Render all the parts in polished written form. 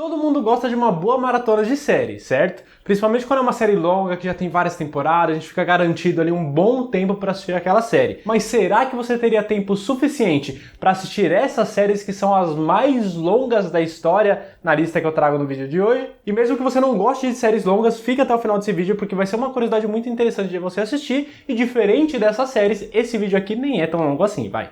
Todo mundo gosta de uma boa maratona de série, certo? Principalmente quando é uma série longa, que já tem várias temporadas, a gente fica garantido ali um bom tempo para assistir aquela série. Mas será que você teria tempo suficiente para assistir essas séries que são as mais longas da história na lista que eu trago no vídeo de hoje? E mesmo que você não goste de séries longas, fica até o final desse vídeo porque vai ser uma curiosidade muito interessante de você assistir e diferente dessas séries, esse vídeo aqui nem é tão longo assim, vai!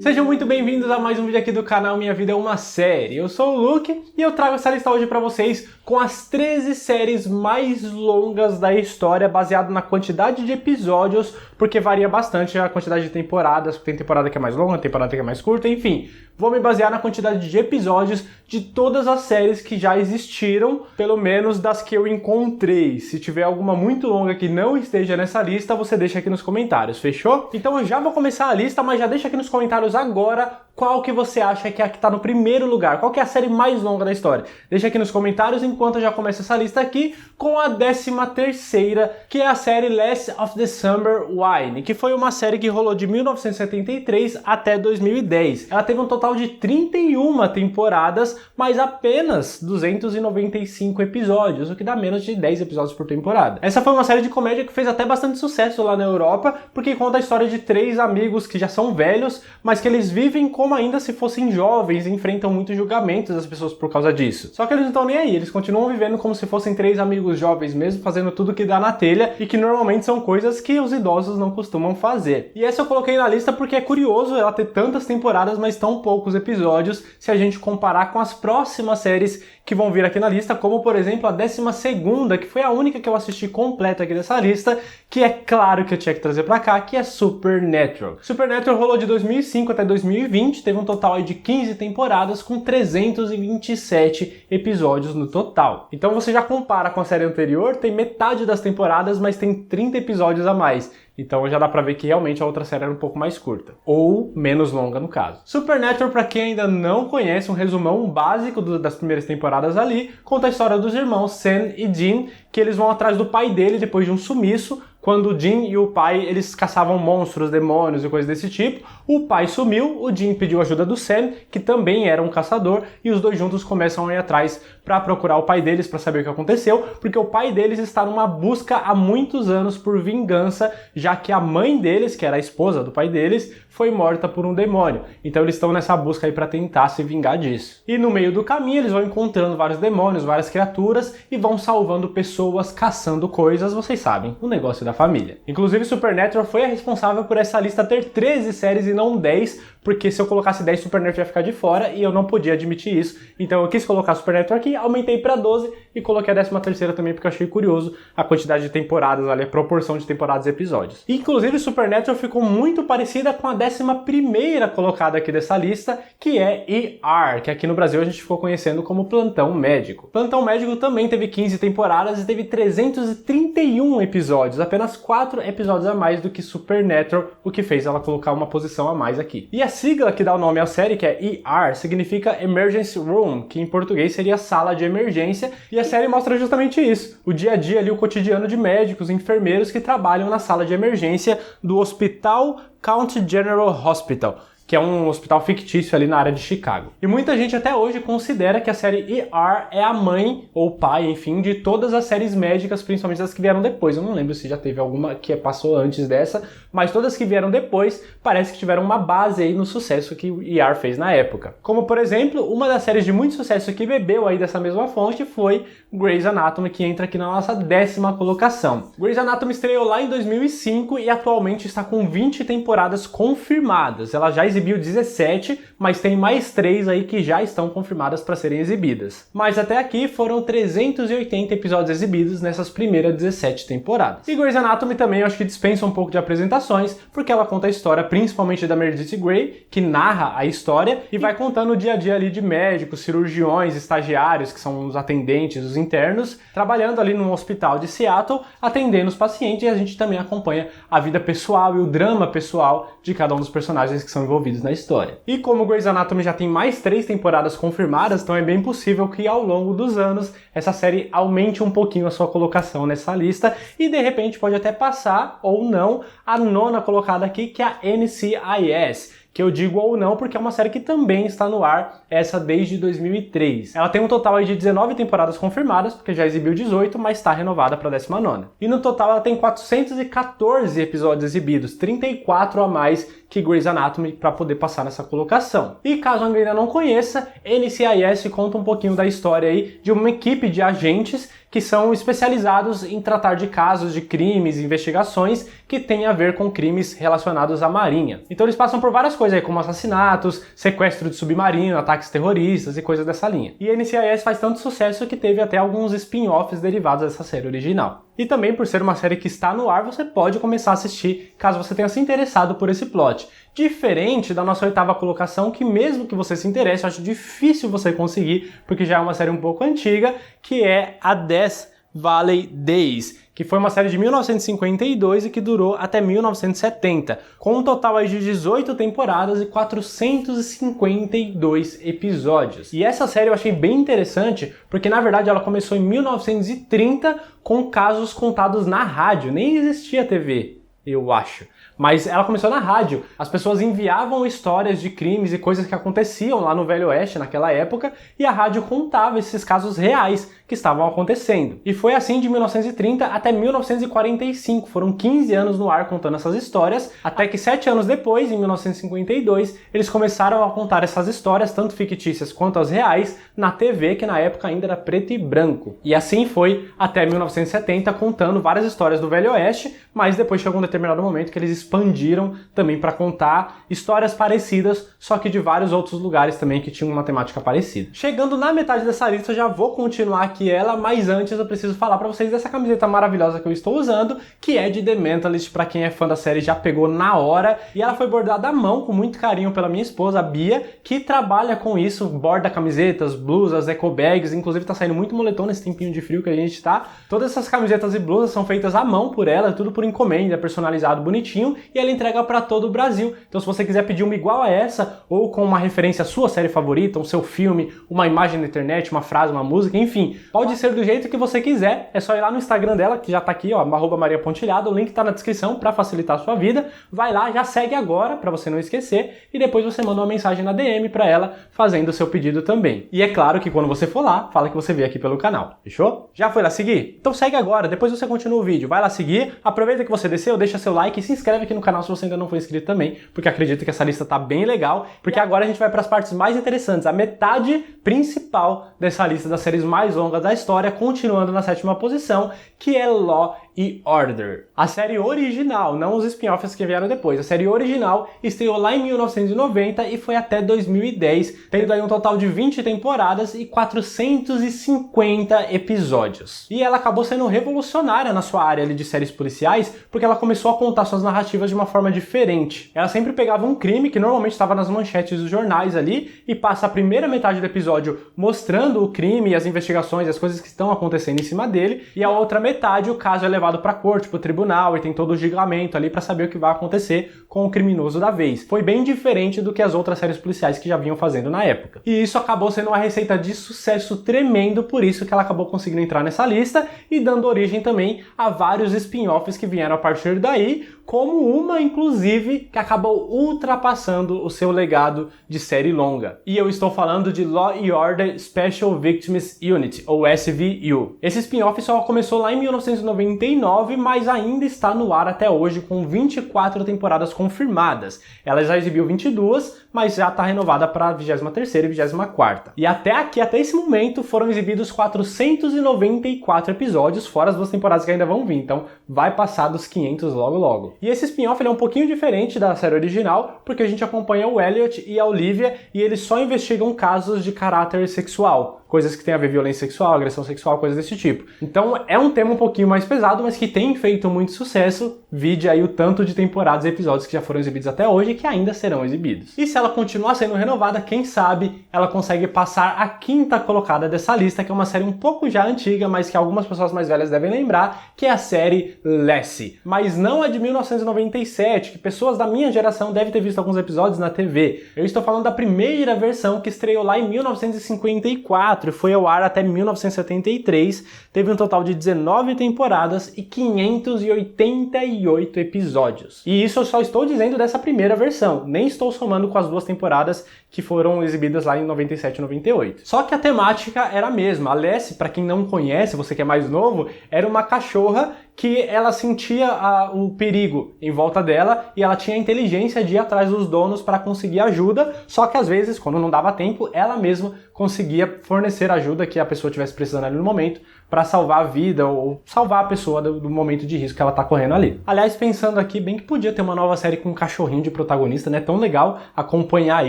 Sejam muito bem-vindos a mais um vídeo aqui do canal Minha Vida é uma Série. Eu sou o Luke e eu trago essa lista hoje pra vocês com as 13 séries mais longas da história, baseado na quantidade de episódios, porque varia bastante a quantidade de temporadas, tem temporada que é mais longa, temporada que é mais curta, enfim. Vou me basear na quantidade de episódios de todas as séries que já existiram, pelo menos das que eu encontrei. Se tiver alguma muito longa que não esteja nessa lista, você deixa aqui nos comentários, fechou? Então eu já vou começar a lista, mas já deixa aqui nos comentários agora qual que você acha que é a que tá no primeiro lugar, qual que é a série mais longa da história. Deixa aqui nos comentários enquanto eu já começo essa lista aqui com a 13ª, que é a série Last of the Summer Wine, que foi uma série que rolou de 1973 até 2010. Ela teve um total de 31 temporadas, mas apenas 295 episódios, o que dá menos de 10 episódios por temporada. Essa foi uma série de comédia que fez até bastante sucesso lá na Europa, porque conta a história de 3 amigos que já são velhos, mas que eles vivem como ainda se fossem jovens e enfrentam muitos julgamentos das pessoas por causa disso. Só que eles não estão nem aí, eles continuam vivendo como se fossem 3 amigos jovens mesmo, fazendo tudo que dá na telha e que normalmente são coisas que os idosos não costumam fazer. E essa eu coloquei na lista porque é curioso ela ter tantas temporadas, mas tão poucos episódios, se a gente comparar com as próximas séries que vão vir aqui na lista, como por exemplo a 12ª, que foi a única que eu assisti completa aqui dessa lista, que é claro que eu tinha que trazer pra cá, que é Supernatural. Supernatural rolou de 2005 até 2020, teve um total aí de 15 temporadas com 327 episódios no total. Então você já compara com a série anterior, tem metade das temporadas, mas tem 30 episódios a mais. Então já dá pra ver que realmente a outra série era um pouco mais curta. Ou menos longa no caso. Supernatural, pra quem ainda não conhece, um resumão básico das primeiras temporadas ali, conta a história dos irmãos Sam e Dean, que eles vão atrás do pai dele depois de um sumiço. Quando o Dean e o pai, eles caçavam monstros, demônios e coisas desse tipo, o pai sumiu, o Dean pediu ajuda do Sam, que também era um caçador, e os dois juntos começam a ir atrás para procurar o pai deles, para saber o que aconteceu, porque o pai deles está numa busca há muitos anos por vingança, já que a mãe deles, que era a esposa do pai deles, foi morta por um demônio. Então eles estão nessa busca aí para tentar se vingar disso. E no meio do caminho eles vão encontrando vários demônios, várias criaturas, e vão salvando pessoas, caçando coisas, vocês sabem, o negócio da família. Inclusive, Supernatural foi a responsável por essa lista ter 13 séries e não 10, porque se eu colocasse 10, Supernatural ia ficar de fora e eu não podia admitir isso. Então eu quis colocar Supernatural aqui, aumentei para 12 e coloquei a 13ª também porque eu achei curioso a quantidade de temporadas ali, a proporção de temporadas e episódios. Inclusive, Supernatural ficou muito parecida com a 11ª colocada aqui dessa lista, que é ER, que aqui no Brasil a gente ficou conhecendo como Plantão Médico. Plantão Médico também teve 15 temporadas e teve 331 episódios, apenas 4 episódios a mais do que Supernatural, o que fez ela colocar uma posição a mais aqui. E a sigla que dá o nome à série, que é ER, significa Emergency Room, que em português seria sala de emergência, e a série mostra justamente isso, o dia a dia ali, o cotidiano de médicos e enfermeiros que trabalham na sala de emergência do Hospital County General Hospital, que é um hospital fictício ali na área de Chicago. E muita gente até hoje considera que a série ER é a mãe, ou pai, enfim, de todas as séries médicas, principalmente as que vieram depois. Eu não lembro se já teve alguma que passou antes dessa, mas todas que vieram depois parece que tiveram uma base aí no sucesso que o ER fez na época. Como, por exemplo, uma das séries de muito sucesso que bebeu aí dessa mesma fonte foi Grey's Anatomy, que entra aqui na nossa 10ª colocação. Grey's Anatomy estreou lá em 2005 e atualmente está com 20 temporadas confirmadas. Ela já exibiu 17, mas tem mais 3 aí que já estão confirmadas para serem exibidas. Mas até aqui foram 380 episódios exibidos nessas primeiras 17 temporadas. E Grey's Anatomy também eu acho que dispensa um pouco de apresentações, porque ela conta a história principalmente da Meredith Grey, que narra a história e vai contando o dia a dia ali de médicos, cirurgiões, estagiários, que são os atendentes, os internos, trabalhando ali num hospital de Seattle, atendendo os pacientes, e a gente também acompanha a vida pessoal e o drama pessoal de cada um dos personagens que são envolvidos na história. E como Grey's Anatomy já tem mais 3 temporadas confirmadas, então é bem possível que ao longo dos anos essa série aumente um pouquinho a sua colocação nessa lista e de repente pode até passar ou não a 9ª colocada aqui, que é a NCIS, que eu digo ou não porque é uma série que também está no ar, essa desde 2003. Ela tem um total aí de 19 temporadas confirmadas, porque já exibiu 18, mas está renovada para a 19ª. E no total ela tem 414 episódios exibidos, 34 a mais que Grey's Anatomy para poder passar nessa colocação. E caso ainda não conheça, NCIS conta um pouquinho da história aí de uma equipe de agentes que são especializados em tratar de casos de crimes e investigações que têm a ver com crimes relacionados à marinha. Então eles passam por várias coisas aí, como assassinatos, sequestro de submarino, ataques terroristas e coisas dessa linha. E a NCIS faz tanto sucesso que teve até alguns spin-offs derivados dessa série original. E também, por ser uma série que está no ar, você pode começar a assistir caso você tenha se interessado por esse plot. Diferente da nossa 8ª colocação, que mesmo que você se interesse, eu acho difícil você conseguir, porque já é uma série um pouco antiga, que é a Death Valley Days, que foi uma série de 1952 e que durou até 1970, com um total aí de 18 temporadas e 452 episódios. E essa série eu achei bem interessante, porque na verdade ela começou em 1930 com casos contados na rádio, nem existia TV, eu acho. Mas ela começou na rádio. As pessoas enviavam histórias de crimes e coisas que aconteciam lá no Velho Oeste naquela época e a rádio contava esses casos reais que estavam acontecendo. E foi assim de 1930 até 1945. Foram 15 anos no ar contando essas histórias, até que 7 anos depois, em 1952, eles começaram a contar essas histórias, tanto fictícias quanto as reais, na TV, que na época ainda era preto e branco. E assim foi até 1970, contando várias histórias do Velho Oeste, mas depois chegou um determinado momento que eles expandiram também para contar histórias parecidas, só que de vários outros lugares também que tinham uma temática parecida. Chegando na metade dessa lista, eu já vou continuar aqui ela, mas antes eu preciso falar para vocês dessa camiseta maravilhosa que eu estou usando, que é de The Mentalist. Para quem é fã da série já pegou na hora, e ela foi bordada à mão com muito carinho pela minha esposa, a Bia, que trabalha com isso, borda camisetas, blusas, eco bags, inclusive tá saindo muito moletom nesse tempinho de frio que a gente tá. Todas essas camisetas e blusas são feitas à mão por ela, tudo por encomenda, personalizado, bonitinho, e ela entrega para todo o Brasil. Então se você quiser pedir uma igual a essa, ou com uma referência à sua série favorita, um seu filme, uma imagem na internet, uma frase, uma música, enfim, pode ser do jeito que você quiser, é só ir lá no Instagram dela, que já tá aqui, ó, @mariapontilhado, o link tá na descrição para facilitar a sua vida. Vai lá, já segue agora, para você não esquecer, e depois você manda uma mensagem na DM para ela, fazendo o seu pedido também. E é claro que quando você for lá, fala que você veio aqui pelo canal, fechou? Já foi lá seguir? Então segue agora, depois você continua o vídeo, vai lá seguir, aproveita que você desceu, deixa seu like e se inscreve aqui no canal se você ainda não for inscrito também, porque acredito que essa lista tá bem legal, porque agora a gente vai para as partes mais interessantes, a metade principal dessa lista das séries mais longas da história, continuando na 7ª posição, que é Law e Order. A série original, não os spin-offs que vieram depois, a série original estreou lá em 1990 e foi até 2010, tendo aí um total de 20 temporadas e 450 episódios. E ela acabou sendo revolucionária na sua área ali de séries policiais, porque ela começou a contar suas narrativas de uma forma diferente. Ela sempre pegava um crime que normalmente estava nas manchetes dos jornais ali e passa a primeira metade do episódio mostrando o crime e as investigações e as coisas que estão acontecendo em cima dele, e a outra metade o caso é levado para a corte, para o tribunal, e tem todo o julgamento ali para saber o que vai acontecer com o criminoso da vez. Foi bem diferente do que as outras séries policiais que já vinham fazendo na época. E isso acabou sendo uma receita de sucesso tremendo, por isso que ela acabou conseguindo entrar nessa lista e dando origem também a vários spin-offs que vieram a partir daí, como uma, inclusive, que acabou ultrapassando o seu legado de série longa. E eu estou falando de Law & Order Special Victims Unit, ou SVU. Esse spin-off só começou lá em 1999, mas ainda está no ar até hoje, com 24 temporadas confirmadas. Ela já exibiu 22, mas já está renovada para a 23ª e 24ª. E até aqui, até esse momento, foram exibidos 494 episódios, fora as 2 temporadas que ainda vão vir, então vai passar dos 500 logo logo. E esse spin-off ele é um pouquinho diferente da série original, porque a gente acompanha o Elliot e a Olivia e eles só investigam casos de caráter sexual, coisas que têm a ver violência sexual, agressão sexual, coisas desse tipo. Então é um tema um pouquinho mais pesado, mas que tem feito muito sucesso, vide aí o tanto de temporadas e episódios que já foram exibidos até hoje e que ainda serão exibidos. E se ela continuar sendo renovada, quem sabe ela consegue passar a 5ª colocada dessa lista, que é uma série um pouco já antiga, mas que algumas pessoas mais velhas devem lembrar, que é a série Lassie. Mas não a de 1997, que pessoas da minha geração devem ter visto alguns episódios na TV. Eu estou falando da primeira versão, que estreou lá em 1954 e foi ao ar até 1973, teve um total de 19 temporadas e 588 episódios. E isso eu só estou dizendo dessa primeira versão, nem estou somando com as 2 temporadas que foram exibidas lá em 97 e 98. Só que a temática era a mesma. A Lassie, para quem não conhece, você que é mais novo, era uma cachorra que ela sentia o perigo em volta dela e ela tinha a inteligência de ir atrás dos donos para conseguir ajuda, só que às vezes, quando não dava tempo, ela mesma conseguia fornecer ajuda que a pessoa estivesse precisando ali no momento para salvar a vida ou salvar a pessoa do momento de risco que ela tá correndo ali. Aliás, pensando aqui, bem que podia ter uma nova série com um cachorrinho de protagonista, né? Tão legal acompanhar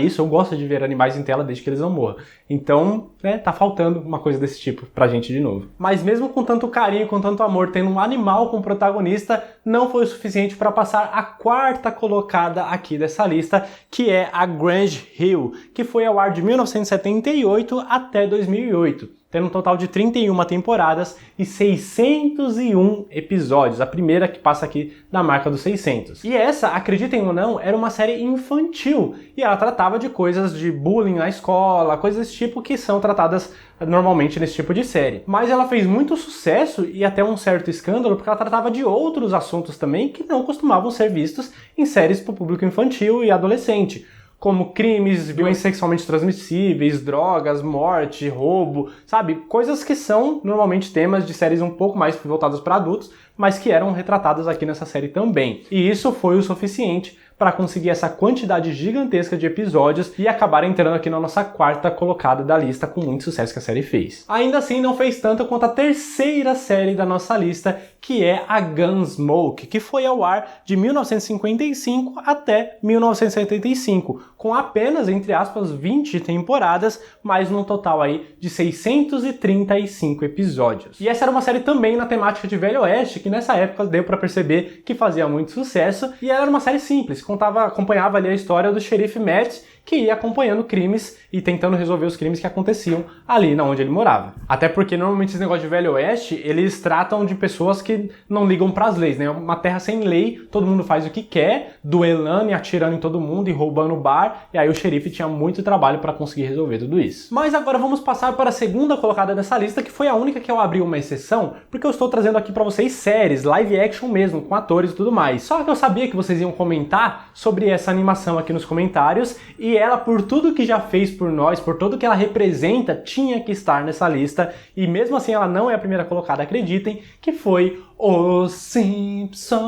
isso. Eu gosto de ver animais em tela desde que eles não morram. Então, né, tá faltando uma coisa desse tipo pra gente de novo. Mas mesmo com tanto carinho, com tanto amor, tendo um animal como protagonista, não foi o suficiente para passar a 4ª colocada aqui dessa lista, que é a Grange Hill, que foi ao ar de 1978 até 2008. Tendo um total de 31 temporadas e 601 episódios, a primeira que passa aqui na marca dos 600. E essa, acreditem ou não, era uma série infantil, e ela tratava de coisas de bullying na escola, coisas desse tipo que são tratadas normalmente nesse tipo de série. Mas ela fez muito sucesso e até um certo escândalo, porque ela tratava de outros assuntos também que não costumavam ser vistos em séries para o público infantil e adolescente, como crimes, violências sexualmente transmissíveis, drogas, morte, roubo, sabe? Coisas que são normalmente temas de séries um pouco mais voltadas para adultos, mas que eram retratadas aqui nessa série também. E isso foi o suficiente para conseguir essa quantidade gigantesca de episódios e acabar entrando aqui na nossa 4ª colocada da lista com muito sucesso que a série fez. Ainda assim, não fez tanto quanto a 3ª série da nossa lista, que é a Gunsmoke, que foi ao ar de 1955 até 1975, com apenas, entre aspas, 20 temporadas, mas num total aí de 635 episódios. E essa era uma série também na temática de Velho Oeste, que nessa época deu para perceber que fazia muito sucesso, e ela era uma série simples, acompanhava ali a história do xerife Matt, que ia acompanhando crimes e tentando resolver os crimes que aconteciam ali na onde ele morava. Até porque normalmente esse negócio de Velho Oeste, eles tratam de pessoas que não ligam para as leis, né? Uma terra sem lei, todo mundo faz o que quer, duelando e atirando em todo mundo e roubando o bar, e aí o xerife tinha muito trabalho para conseguir resolver tudo isso. Mas agora vamos passar para a 2ª colocada dessa lista, que foi a única que eu abri uma exceção, porque eu estou trazendo aqui para vocês séries, live action mesmo, com atores e tudo mais. Só que eu sabia que vocês iam comentar sobre essa animação aqui nos comentários, e ela, por tudo que já fez por nós, por tudo que ela representa, tinha que estar nessa lista, e mesmo assim ela não é a primeira colocada, acreditem, que foi Os Simpsons.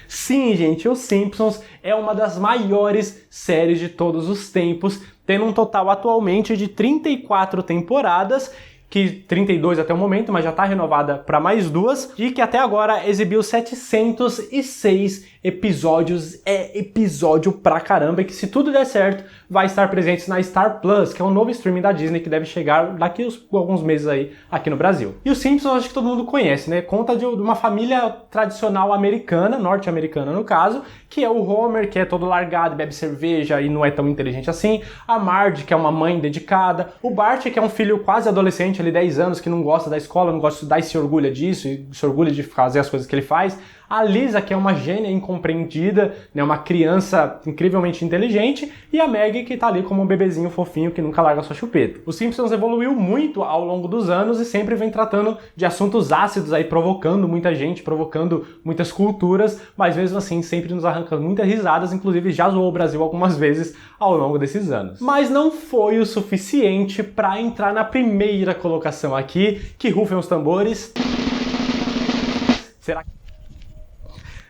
Sim, gente, Os Simpsons é uma das maiores séries de todos os tempos, tendo um total atualmente de 34 temporadas, que 32 até o momento, mas já está renovada para mais 2, e que até agora exibiu 706 episódios. É episódio pra caramba, e que se tudo der certo, vai estar presente na Star Plus, que é um novo streaming da Disney que deve chegar daqui a alguns meses aí aqui no Brasil. E os Simpsons acho que todo mundo conhece, né? Conta de uma família tradicional americana, norte-americana no caso, que é o Homer, que é todo largado, bebe cerveja e não é tão inteligente assim, a Marge, que é uma mãe dedicada, o Bart, que é um filho quase adolescente, ali 10 anos, que não gosta da escola, não gosta de estudar e se orgulha disso, e se orgulha de fazer as coisas que ele faz, a Lisa, que é uma gênia incompreendida, né, uma criança incrivelmente inteligente, e a Maggie, que tá ali como um bebezinho fofinho que nunca larga sua chupeta. Os Simpsons evoluiu muito ao longo dos anos e sempre vem tratando de assuntos ácidos aí, provocando muita gente, provocando muitas culturas, mas mesmo assim sempre nos arranca muitas risadas, inclusive já zoou o Brasil algumas vezes ao longo desses anos. Mas não foi o suficiente para entrar na primeira colocação aqui, que rufem os tambores.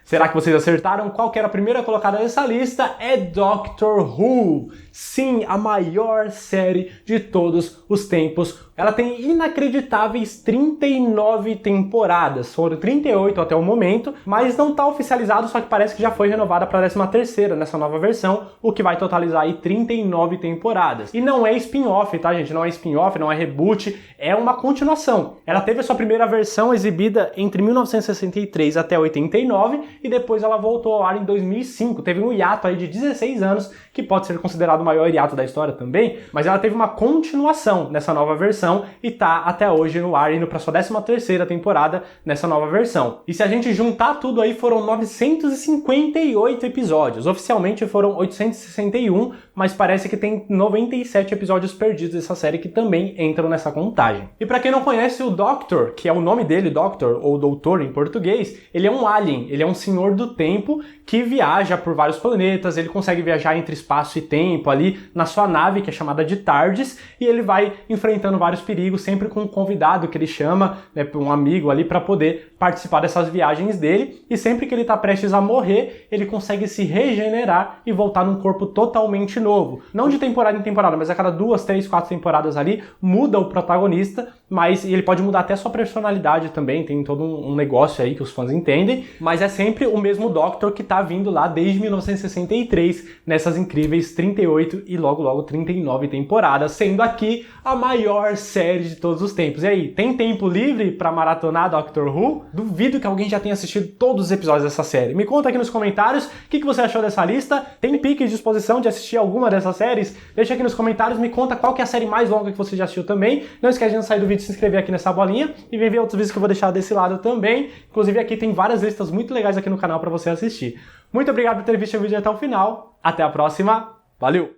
Será que vocês acertaram? Qual que era a primeira colocada nessa lista? É Doctor Who. Sim, a maior série de todos os tempos. Ela tem inacreditáveis 39 temporadas. Foram 38 até o momento, mas não está oficializado, só que parece que já foi renovada para a 13ª nessa nova versão, o que vai totalizar aí 39 temporadas. E não é spin-off, tá, gente? Não é spin-off, não é reboot, é uma continuação. Ela teve a sua primeira versão exibida entre 1963 até 89, e depois ela voltou ao ar em 2005. Teve um hiato aí de 16 anos, que pode ser considerado o maior hiato da história também, mas ela teve uma continuação nessa nova versão e tá até hoje no ar, indo para sua 13ª temporada nessa nova versão. E se a gente juntar tudo aí, foram 958 episódios. Oficialmente foram 861, mas parece que tem 97 episódios perdidos dessa série que também entram nessa contagem. E para quem não conhece, o Doctor, que é o nome dele, Doctor, ou Doutor em português, ele é um alien, ele é um senhor do tempo que viaja por vários planetas, ele consegue viajar entre espaço e tempo ali na sua nave, que é chamada de TARDIS, e ele vai enfrentando vários perigos, sempre com um convidado que ele chama, né, um amigo ali, para poder participar dessas viagens dele, e sempre que ele está prestes a morrer, ele consegue se regenerar e voltar num corpo totalmente novo. Não de temporada em temporada, mas a cada 2, 3, 4 temporadas ali, muda o protagonista, mas ele pode mudar até sua personalidade também, tem todo um negócio aí que os fãs entendem, mas é sempre o mesmo Doctor que tá vindo lá desde 1963, nessas incríveis 38 e logo 39 temporadas, sendo aqui a maior série de todos os tempos. E aí, tem tempo livre pra maratonar Doctor Who? Duvido que alguém já tenha assistido todos os episódios dessa série. Me conta aqui nos comentários o que você achou dessa lista. Tem pique de disposição de assistir alguma dessas séries? Deixa aqui nos comentários, me conta qual que é a série mais longa que você já assistiu também. Não esquece de não sair do vídeo, se inscrever aqui nessa bolinha e vem ver outros vídeos que eu vou deixar desse lado também. Inclusive aqui tem várias listas muito legais aqui no canal para você assistir. Muito obrigado por ter visto o vídeo até o final. Até a próxima. Valeu!